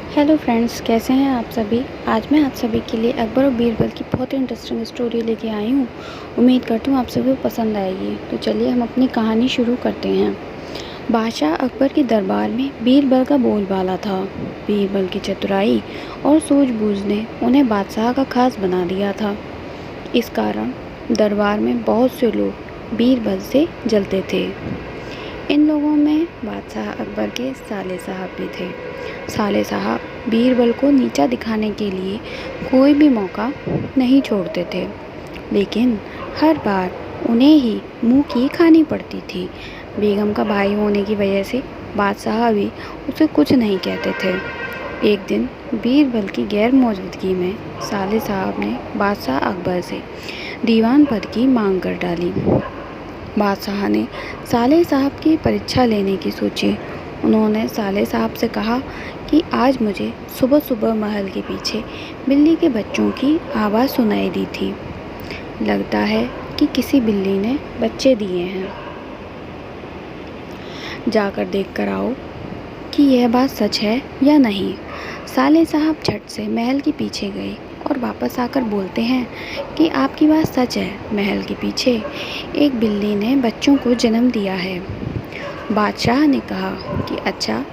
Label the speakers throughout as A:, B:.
A: Hello friends, कैसे हैं आप सभी। आज मैं आप सभी के लिए अकबर और बीरबल की बहुत ही इंटरेस्टिंग स्टोरी लेके आई हूँ। उम्मीद करती हूँ आप सभी को पसंद आएगी। तो चलिए हम अपनी कहानी शुरू करते हैं। बादशाह अकबर के दरबार में बीरबल का बोलबाला था। बीरबल की चतुराई और सूझबूझ ने उन्हें बादशाह का खास बना दिया था। इस कारण दरबार में बहुत से लोग बीरबल से जलते थे। इन लोगों में बादशाह अकबर के साले साहब भी थे। साले साहब बीरबल को नीचा दिखाने के लिए कोई भी मौका नहीं छोड़ते थे, लेकिन हर बार उन्हें ही मुंह की खानी पड़ती थी। बेगम का भाई होने की वजह से बादशाह भी उसे कुछ नहीं कहते थे। एक दिन बीरबल की गैर मौजूदगी में साले साहब ने बादशाह अकबर से दीवान पद की मांग कर डाली। बादशाह ने साले साहब की परीक्षा लेने की सोची। उन्होंने साले साहब से कहा कि आज मुझे सुबह सुबह महल के पीछे बिल्ली के बच्चों की आवाज़ सुनाई दी थी। लगता है कि किसी बिल्ली ने बच्चे दिए हैं। जाकर देख कर आओ कि यह बात सच है या नहीं। साले साहब झट से महल के पीछे गए और वापस आकर बोलते हैं कि आपकी बात सच है, महल के पीछे एक बिल्ली ने बच्चों को जन्म दिया है। बादशाह ने कहा कि अच्छा,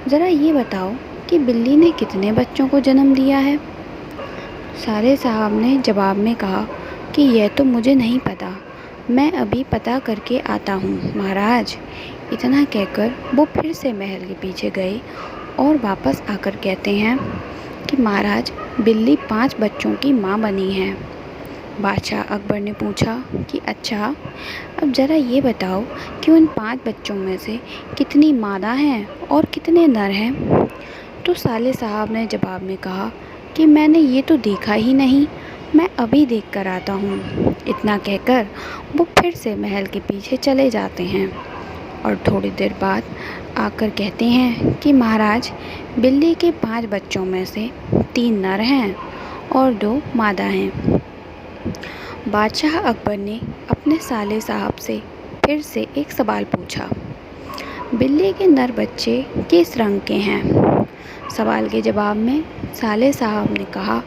A: ज़रा ये बताओ कि बिल्ली ने कितने बच्चों को जन्म दिया है। साले साहब ने जवाब में कहा कि यह तो मुझे नहीं पता, मैं अभी पता करके आता हूँ महाराज। इतना कहकर वो फिर से महल के पीछे गए और वापस आकर कहते हैं कि महाराज, बिल्ली 5 बच्चों की माँ बनी है। बादशाह अकबर ने पूछा कि अच्छा, अब ज़रा ये बताओ कि उन 5 बच्चों में से कितनी मादा हैं और कितने नर हैं। तो साले साहब ने जवाब में कहा कि मैंने ये तो देखा ही नहीं, मैं अभी देख कर आता हूँ। इतना कहकर वो फिर से महल के पीछे चले जाते हैं और थोड़ी देर बाद आकर कहते हैं कि महाराज, बिल्ली के 5 बच्चों में से 3 नर हैं और 2 मादा हैं। बादशाह अकबर ने अपने साले साहब से फिर से एक सवाल पूछा, बिल्ली के नर बच्चे किस रंग के हैं। सवाल के जवाब में साले साहब ने कहा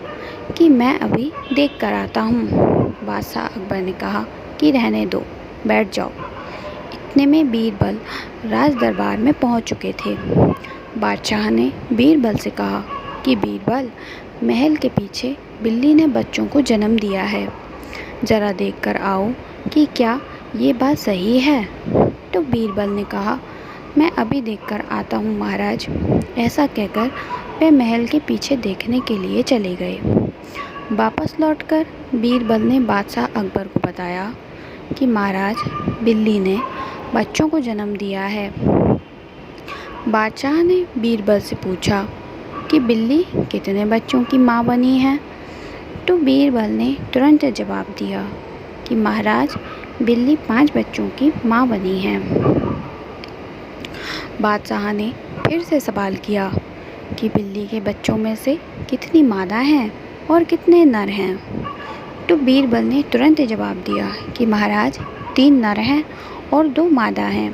A: कि मैं अभी देख कर आता हूँ। बादशाह अकबर ने कहा कि रहने दो, बैठ जाओ। इतने में बीरबल राज दरबार में पहुँच चुके थे। बादशाह ने बीरबल से कहा कि बीरबल, महल के पीछे बिल्ली ने बच्चों को जन्म दिया है, ज़रा देख कर आओ कि क्या ये बात सही है। तो बीरबल ने कहा, मैं अभी देख कर आता हूँ महाराज। ऐसा कहकर वे महल के पीछे देखने के लिए चले गए। वापस लौटकर बीरबल ने बादशाह अकबर को बताया कि महाराज, बिल्ली ने बच्चों को जन्म दिया है। बादशाह ने बीरबल से पूछा कि बिल्ली कितने बच्चों की माँ बनी है। तो बीरबल ने तुरंत जवाब दिया कि महाराज, बिल्ली 5 बच्चों की माँ बनी है। बादशाह ने फिर से सवाल किया कि बिल्ली के बच्चों में से कितनी मादा हैं और कितने नर हैं। तो बीरबल ने तुरंत जवाब दिया कि महाराज, 3 नर हैं और 2 मादा हैं।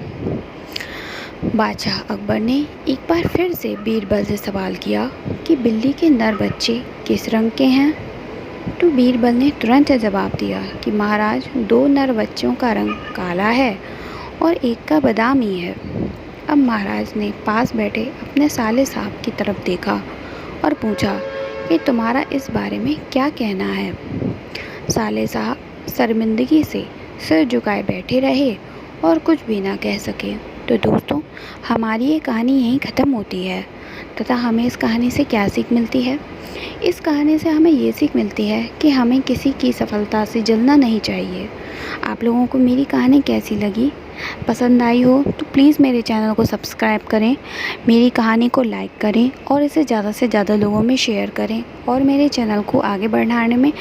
A: बादशाह अकबर ने एक बार फिर से बीरबल से सवाल किया कि बिल्ली के नर बच्चे किस रंग के हैं। तो बीरबल ने तुरंत जवाब दिया कि महाराज, 2 नर बच्चों का रंग काला है और एक का बादामी है। अब महाराज ने पास बैठे अपने साले साहब की तरफ देखा और पूछा कि तुम्हारा इस बारे में क्या कहना है। साले साहब शर्मिंदगी से सिर झुकाए बैठे रहे और कुछ भी ना कह सके। तो दोस्तों, हमारी ये कहानी यहीं ख़त्म होती है तथा हमें इस कहानी से क्या सीख मिलती है। इस कहानी से हमें ये सीख मिलती है कि हमें किसी की सफलता से जलना नहीं चाहिए। आप लोगों को मेरी कहानी कैसी लगी? पसंद आई हो तो प्लीज़ मेरे चैनल को सब्सक्राइब करें, मेरी कहानी को लाइक करें और इसे ज़्यादा से ज़्यादा लोगों में शेयर करें और मेरे चैनल को आगे बढ़ाने में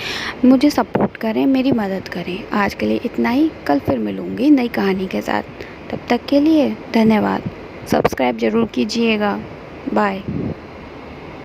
A: मुझे सपोर्ट करें, मेरी मदद करें। आज के लिए इतना ही, कल फिर मिलूँगी नई कहानी के साथ। तब तक के लिए धन्यवाद। सब्सक्राइब ज़रूर कीजिएगा। बाय।